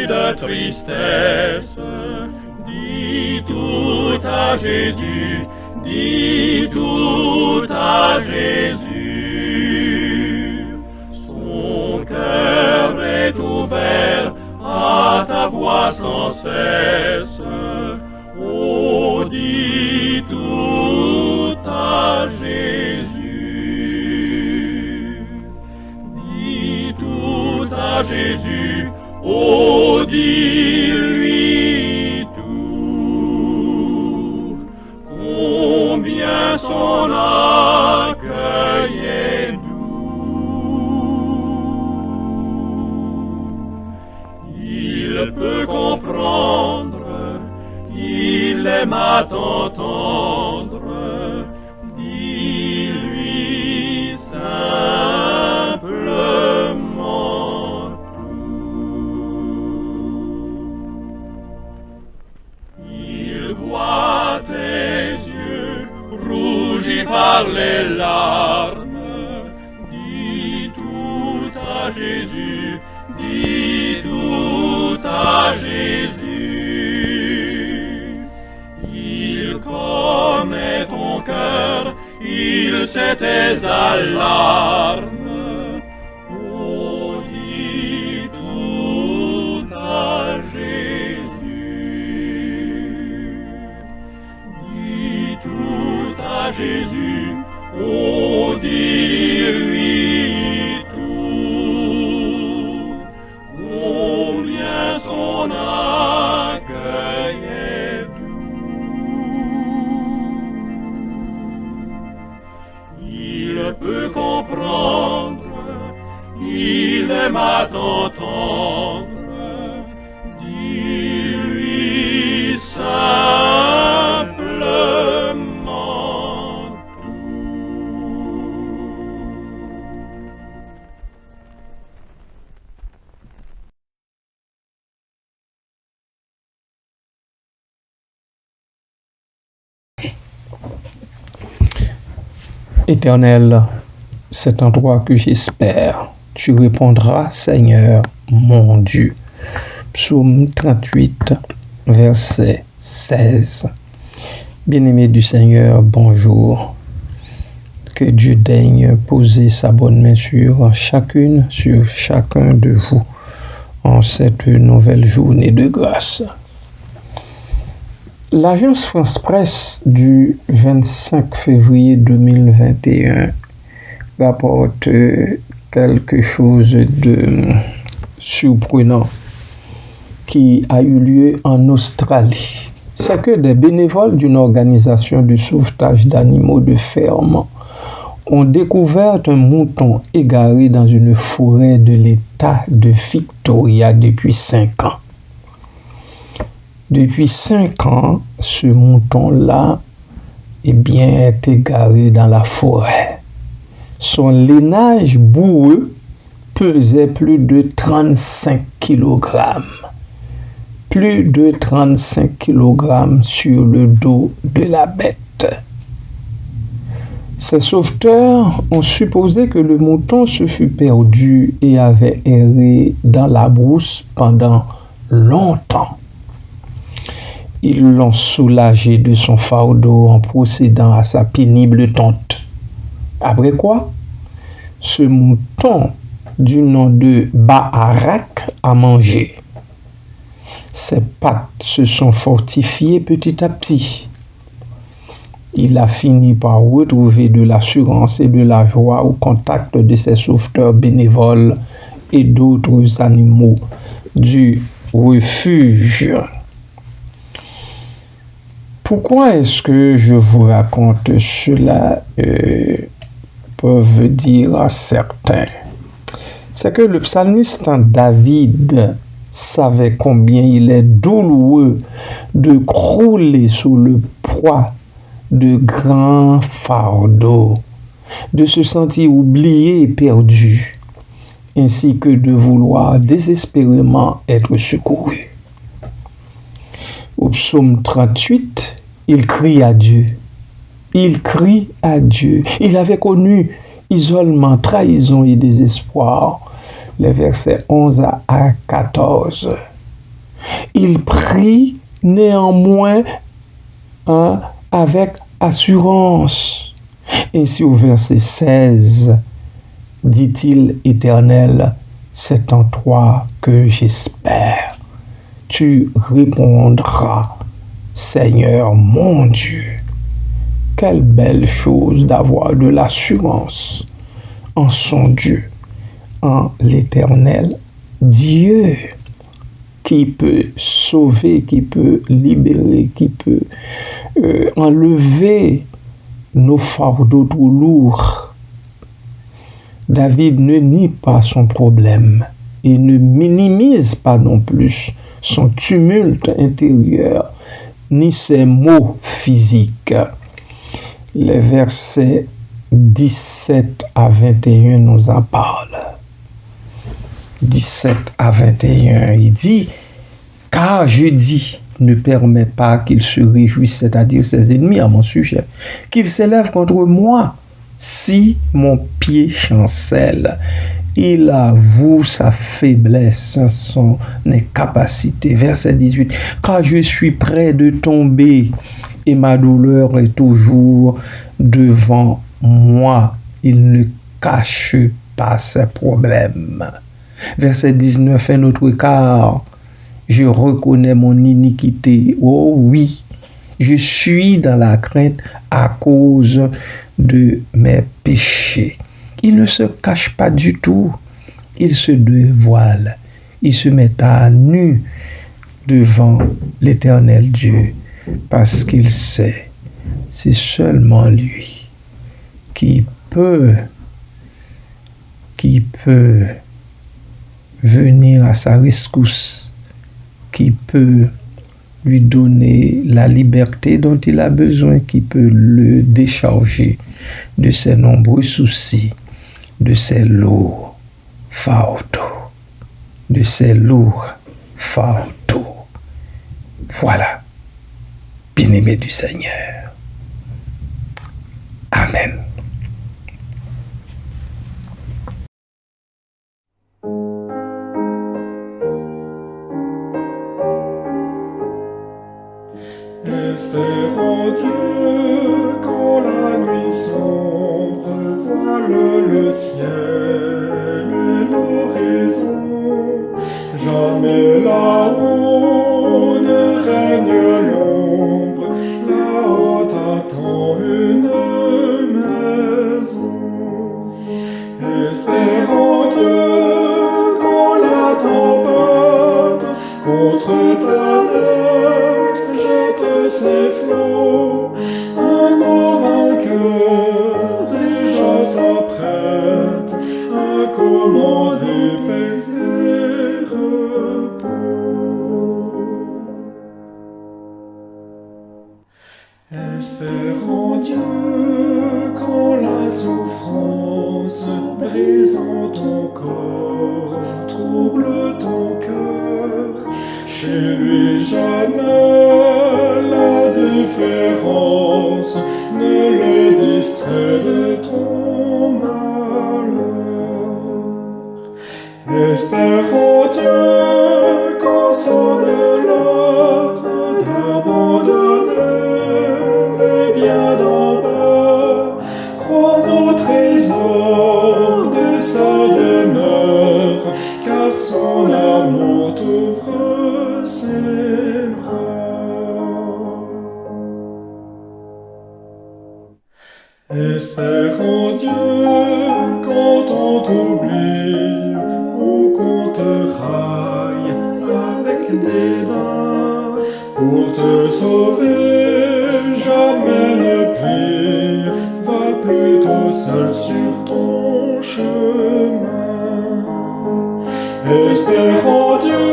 de tristesse. Dis tout à Jésus, dis tout à Jésus. Son cœur est ouvert à ta voix sans cesse. Oh, dis tout à Jésus. Dis tout à Jésus. Oh, dis-lui tout. Combien son accueil est doux. Il peut comprendre, il aime à t'entendre. Dis-lui simplement tout. Il voit tes yeux rougis par les larmes. Dis tout à Jésus, dis tout à Jésus. Il connaît ton cœur, il sait tes alarmes. Oh, dis tout à Jésus. Dis tout à Jésus. Oh, dis-lui tout. Combien son accueil est doux. Il peut comprendre, il aime à t'entendre. Dis-lui simplement tout. Éternel, c'est en toi que j'espère. Tu répondras, Seigneur, mon Dieu. Psaume 38, verset 16. Bien-aimés du Seigneur, bonjour. Que Dieu daigne poser sa bonne main sur chacun de vous en cette nouvelle journée de grâce. L'agence France Presse du 25 février 2021 rapporte quelque chose de surprenant qui a eu lieu en Australie. C'est que des bénévoles d'une organisation de sauvetage d'animaux de ferme ont découvert un mouton égaré dans une forêt de l'État de Victoria depuis 5 ans. Depuis 5 ans, ce mouton-là est égaré dans la forêt. Son lainage boueux pesait plus de 35 kg. Plus de 35 kg sur le dos de la bête. Ces sauveteurs ont supposé que le mouton se fût perdu et avait erré dans la brousse pendant longtemps. Ils l'ont soulagé de son fardeau en procédant à sa pénible tonte. Après quoi, ce mouton du nom de Baharak a mangé. Ses pattes se sont fortifiées petit à petit. Il a fini par retrouver de l'assurance et de la joie au contact de ses sauveteurs bénévoles et d'autres animaux du refuge. Pourquoi est-ce que je vous raconte cela, peuvent dire certains? C'est que le psalmiste David savait combien il est douloureux de crouler sous le poids de grands fardeaux, de se sentir oublié et perdu, ainsi que de vouloir désespérément être secouru. Au psaume 38, il crie à Dieu. Il crie à Dieu. Il avait connu isolement, trahison et désespoir. Les versets 11 à 14. Il prie néanmoins avec assurance. Ainsi au verset 16, dit-il, Éternel, c'est en toi que j'espère. Tu répondras, Seigneur mon Dieu. Quelle belle chose d'avoir de l'assurance en son Dieu, en l'Éternel Dieu, qui peut sauver, qui peut libérer, qui peut enlever nos fardeaux trop lourds. David ne nie pas son problème et ne minimise pas non plus son tumulte intérieur ni ses maux physiques. Les versets 17 à 21 nous en parlent. 17 à 21, il dit, « Car je dis, ne permets pas qu'il se réjouisse, c'est-à-dire ses ennemis à mon sujet, qu'il s'élève contre moi, si mon pied chancelle. » Il avoue sa faiblesse, son incapacité. Verset 18, « Car je suis près de tomber, et ma douleur est toujours devant moi. » Il ne cache pas ses problèmes. Verset 19, un autre car je reconnais mon iniquité. Oh oui, je suis dans la crainte à cause de mes péchés. Il ne se cache pas du tout. Il se dévoile. Il se met à nu devant l'Éternel Dieu parce qu'il sait, c'est seulement lui qui peut venir à sa rescousse, qui peut lui donner la liberté dont il a besoin, qui peut le décharger de ses nombreux soucis, de ses lourds fardeaux, de ses lourds fardeaux. Voilà, bien-aimé du Seigneur. Amen. Espère en Dieu quand la nuit sombre voile le ciel et l'horizon. Jamais là-haut ne règne l'ombre, là-haut t'attend une maison. Espère en Dieu quand la tempête contre ta nef jette ses flots, un mot vainqueur déjà s'apprête à commander paix et repos. Espère en Dieu quand la souffrance brisant ton corps trouble ton cœur. Chez lui jamais la différence ne le distrait de ton malheur. Espère en Dieu quand sonne l'heure d'abandonner les biens d'en bas. Crois au trésor de sa demeure, car son amour t'ouvre ses bras. Espère en Dieu quand on t'oublie ou qu'on te raille avec dédain. Pour te sauver, jamais ne plie, va plutôt seul sur ton chemin. Espère en Dieu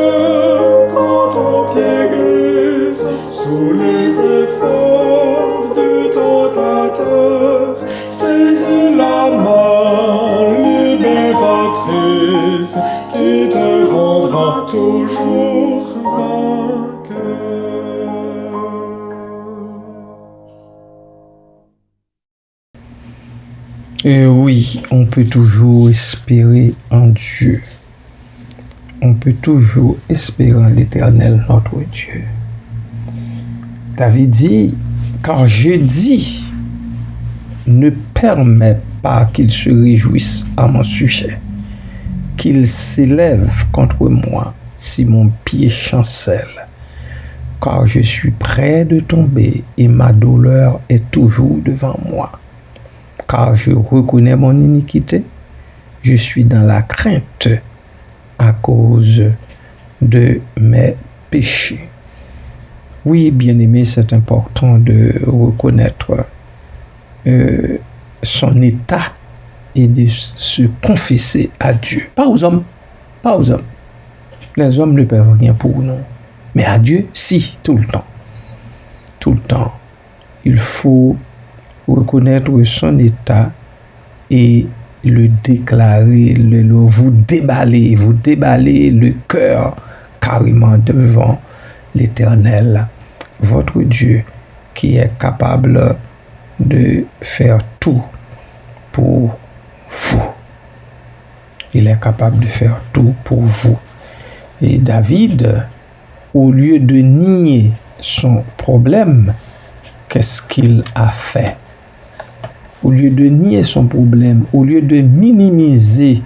quand ton pied glisse sous les efforts du tentateur. Saisis la main libératrice qui te rendra toujours vainqueur. Et oui, on peut toujours espérer en Dieu. on peut toujours espérer en l'Éternel notre Dieu. David dit, car je dis, ne permets pas qu'il se réjouisse à mon sujet, qu'il s'élève contre moi si mon pied chancelle, car je suis près de tomber et ma douleur est toujours devant moi. Car je reconnais mon iniquité, je suis dans la crainte à cause de mes péchés. Oui, bien-aimé, c'est important de reconnaître son état et de se confesser à Dieu. Pas aux hommes, pas aux hommes. Les hommes ne peuvent rien pour nous. Mais à Dieu, si, tout le temps. Tout le temps. Il faut reconnaître son état et le déclarer, vous déballer le cœur carrément devant l'Éternel, votre Dieu, qui est capable de faire tout pour vous. Il est capable de faire tout pour vous. Et David, au lieu de nier son problème, qu'est-ce qu'il a fait? Au lieu de nier son problème, au lieu de minimiser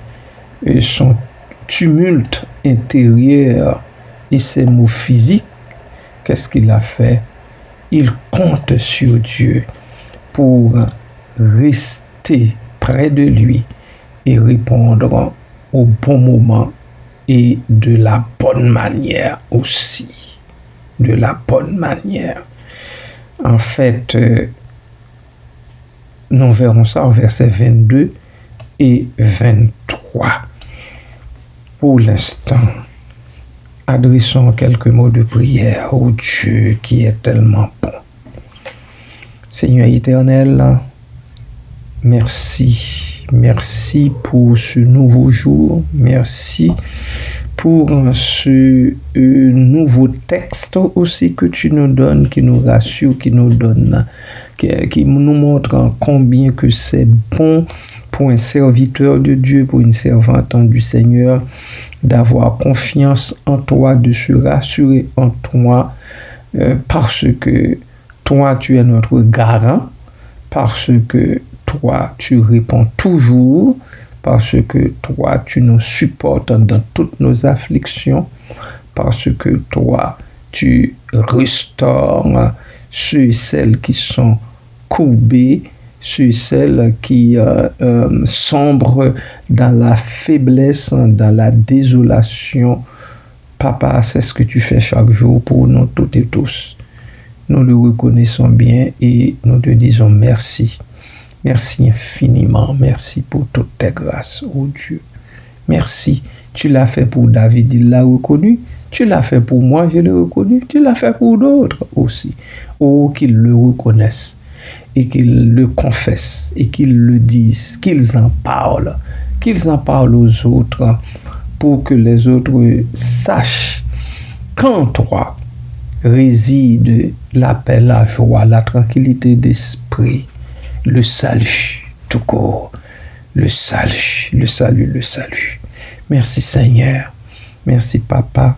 son tumulte intérieur et ses maux physiques, qu'est-ce qu'il a fait? Il compte sur Dieu pour rester près de lui et répondre au bon moment et de la bonne manière aussi. De la bonne manière. En fait, nous verrons ça au verset 22 et 23. Pour l'instant, adressons quelques mots de prière au Dieu qui est tellement bon. Seigneur éternel, merci. Merci pour ce nouveau jour. Merci pour ce nouveau texte aussi que tu nous donnes, qui nous rassure, qui nous donne, qui nous montre combien que c'est bon pour un serviteur de Dieu, pour une servante du Seigneur, d'avoir confiance en toi, de se rassurer en toi, parce que toi, tu es notre garant, parce que toi, tu réponds toujours, parce que toi, tu nous supportes dans toutes nos afflictions, parce que toi, tu restaures ceux et celles qui sont courbés, ceux et celles qui sombrent dans la faiblesse, dans la désolation. Papa, c'est ce que tu fais chaque jour pour nous toutes et tous. Nous le reconnaissons bien et nous te disons merci. Merci infiniment. Merci pour toutes tes grâces, oh Dieu. Merci. Tu l'as fait pour David, il l'a reconnu. Tu l'as fait pour moi, je l'ai reconnu. Tu l'as fait pour d'autres aussi. Oh, qu'ils le reconnaissent et qu'ils le confessent et qu'ils le disent, qu'ils en parlent aux autres pour que les autres sachent qu'en toi réside la paix, la joie, la tranquillité d'esprit, le salut, tout court, le salut. Merci Seigneur, merci Papa,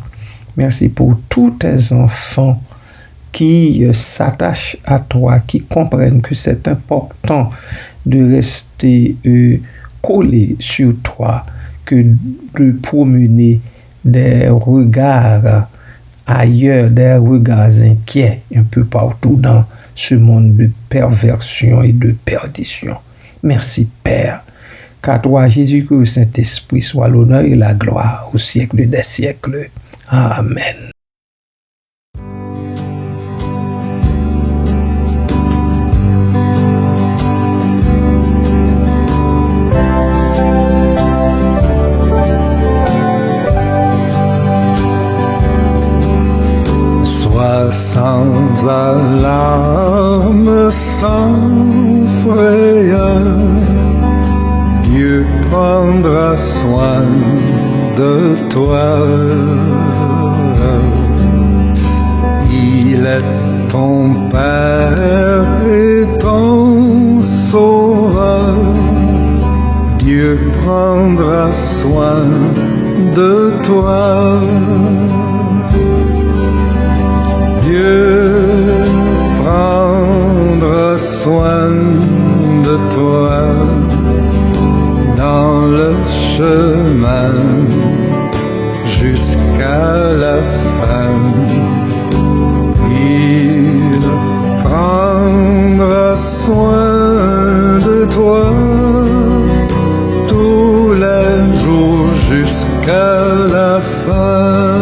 merci pour tous tes enfants qui s'attachent à toi, qui comprennent que c'est important de rester collé sur toi, que de promener des regards ailleurs, des regards inquiets un peu partout dans ce monde de perversion et de perdition. Merci Père, qu'à toi Jésus, que le Saint-Esprit soit l'honneur et la gloire au siècle des siècles. Amen. Sans alarme, sans frayeur, Dieu prendra soin de toi. Il est ton Père et ton Sauveur. Dieu prendra soin de toi. Dieu prendra soin de toi dans le chemin jusqu'à la fin. Il prendra soin de toi tous les jours jusqu'à la fin.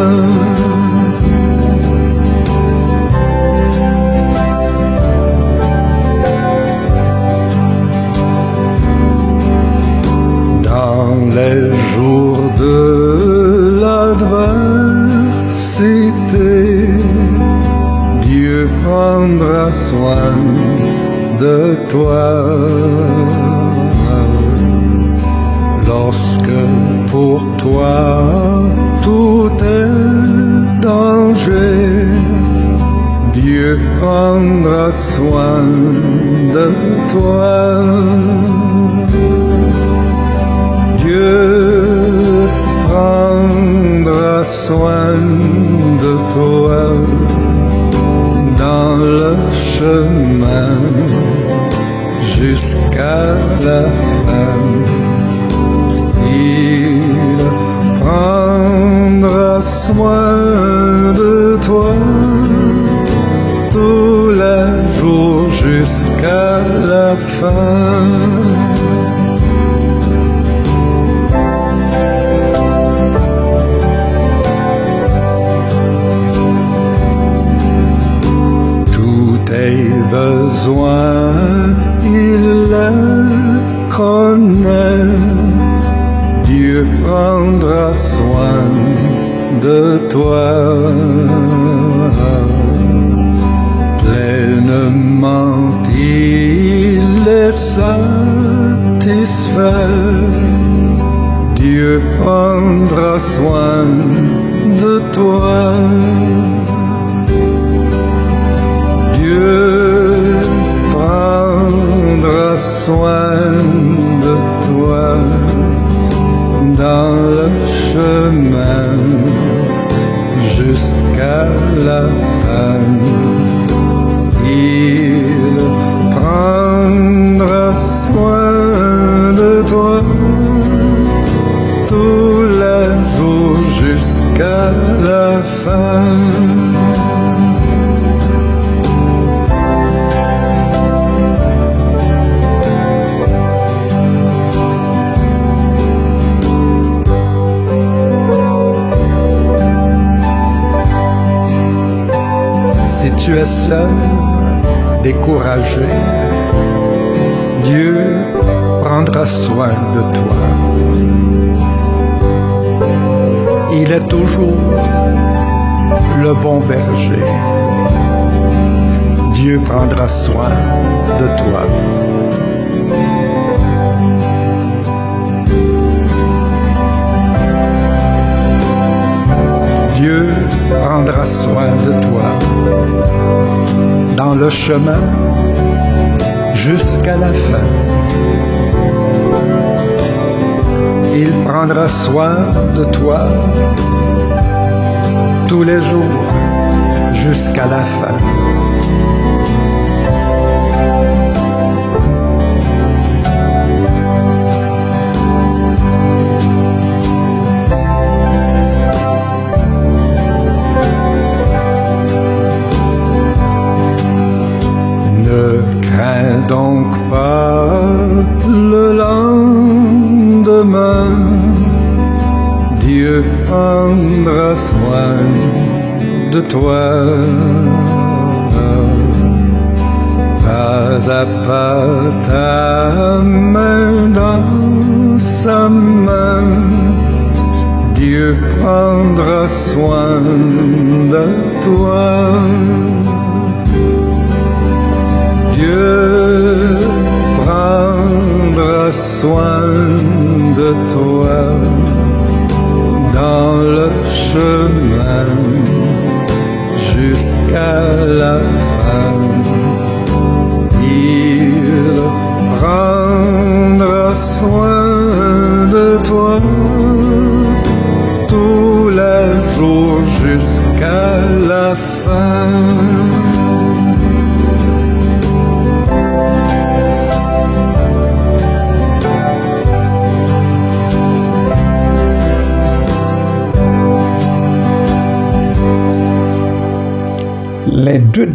Dans les jours de l'adversité, Dieu prendra soin de toi. Lorsque pour toi tout est danger, Dieu prendra soin de toi. Dieu prendra soin de toi dans le chemin jusqu'à la fin. Il prendra soin de toi tous les jours jusqu'à la fin. Tes besoins, il les connaît. Dieu prendra soin de toi. Pleinement il est satisfait. Dieu prendra soin de toi. Dieu prendra soin de toi dans le chemin jusqu'à la fin. Il prendra soin de toi tous les jours jusqu'à la fin. Si tu es seul, découragé, Dieu prendra soin de toi. Il est toujours le bon berger. Dieu prendra soin de toi. Dieu prendra soin de toi dans le chemin jusqu'à la fin. Il prendra soin de toi tous les jours jusqu'à la fin. Crains donc pas le lendemain, Dieu prendra soin de toi. Pas à pas ta main dans sa main, Dieu prendra soin de toi. Dieu prendra soin de toi dans le chemin jusqu'à la fin. Il prendra soin de toi jusqu'à la fin. Les deux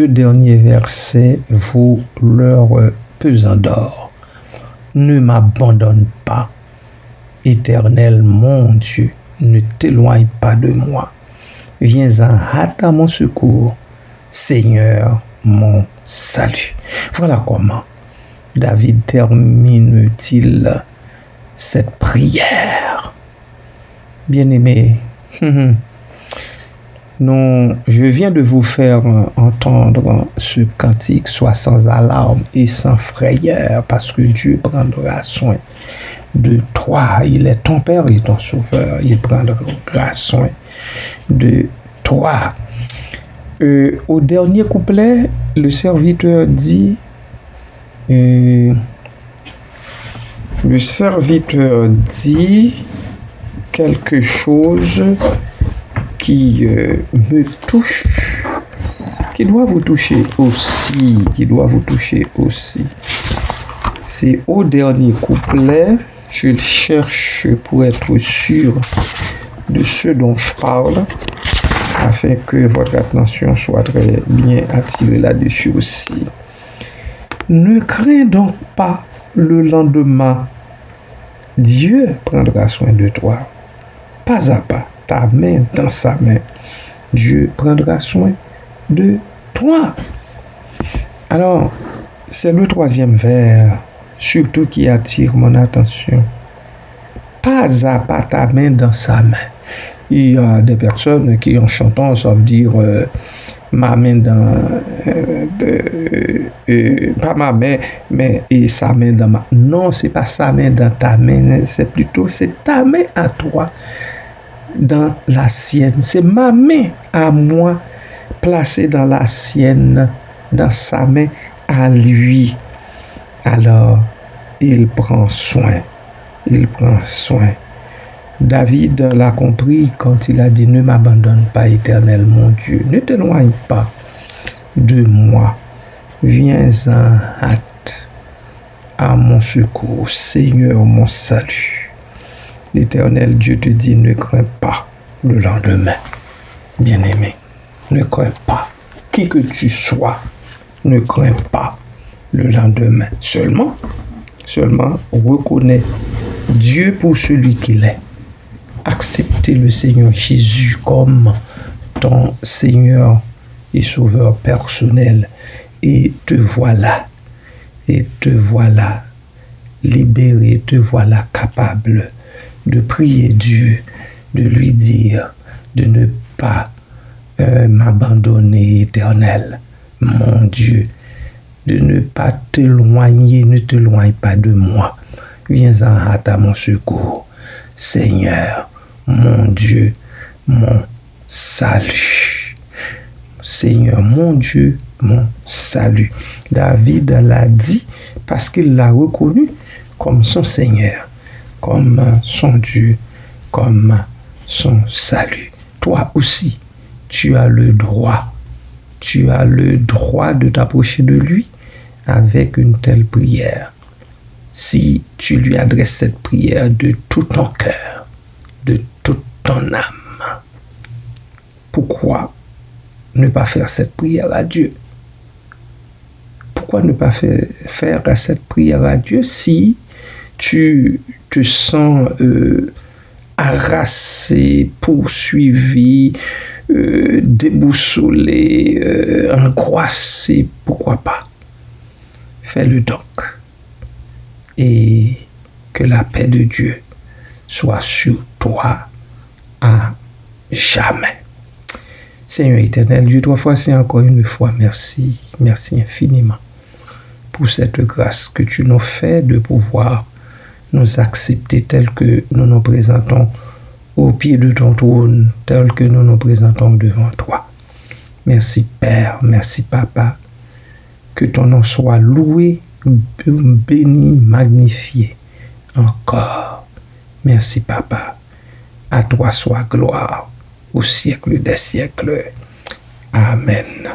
derniers versets vaut leur pesant d'or. Ne m'abandonne pas, Éternel mon Dieu, ne t'éloigne pas de moi. Viens en hâte à mon secours, Seigneur mon salut. Voilà comment David termine-t-il cette prière. Bien-aimé, non, je viens de vous faire entendre ce cantique, soit sans alarme et sans frayeur, parce que Dieu prendra soin de toi. Il est ton Père et ton Sauveur. Il prendra soin de toi. Au dernier couplet, le serviteur dit, quelque chose qui me touche, qui doit vous toucher aussi, C'est au dernier couplet, je cherche pour être sûr de ce dont je parle, afin que votre attention soit très bien attirée là-dessus aussi. Ne crains donc pas le lendemain. Dieu prendra soin de toi, pas à pas. Ta main dans sa main, Dieu prendra soin de toi. Alors, c'est le troisième vers, surtout qui attire mon attention. Pas à pas ta main dans sa main. Il y a des personnes qui, en chantant, savent dire ma main dans... pas ma main, mais et sa main dans ma... Non, c'est pas sa main dans ta main, c'est plutôt c'est ta main à toi dans la sienne. C'est ma main à moi placée dans la sienne, dans sa main à lui. Alors, il prend soin. David l'a compris quand il a dit, ne m'abandonne pas, Éternel mon Dieu, ne t'éloigne pas de moi. Viens en hâte à mon secours, Seigneur mon salut. L'Éternel Dieu te dit, ne crains pas le lendemain. Bien-aimé, ne crains pas. Qui que tu sois, ne crains pas le lendemain. Seulement reconnais Dieu pour celui qu'il est. Acceptez le Seigneur Jésus comme ton Seigneur et Sauveur personnel. Et te voilà libéré, te voilà capable de prier Dieu, de lui dire de ne pas m'abandonner, Éternel, mon Dieu, de ne pas t'éloigner, ne t'éloigne pas de moi. Viens en hâte à mon secours, Seigneur, mon Dieu, mon salut. Seigneur, mon Dieu, mon salut. David l'a dit parce qu'il l'a reconnu comme son Seigneur, comme son Dieu, comme son salut. Toi aussi, tu as le droit de t'approcher de lui avec une telle prière. Si tu lui adresses cette prière de tout ton cœur, de toute ton âme, pourquoi ne pas faire cette prière à Dieu? Pourquoi ne pas faire cette prière à Dieu si tu te sens harassé, poursuivi, déboussolé, angoissé? Pourquoi pas? Fais-le donc. Et que la paix de Dieu soit sur toi à jamais. Seigneur éternel, Dieu, trois fois, c'est encore une fois, merci. Merci infiniment pour cette grâce que tu nous fais de pouvoir nous accepter tel que nous nous présentons au pied de ton trône, tel que nous nous présentons devant toi. Merci Père, merci Papa, que ton nom soit loué, béni, magnifié encore. Merci Papa. À toi soit gloire au siècle des siècles. Amen.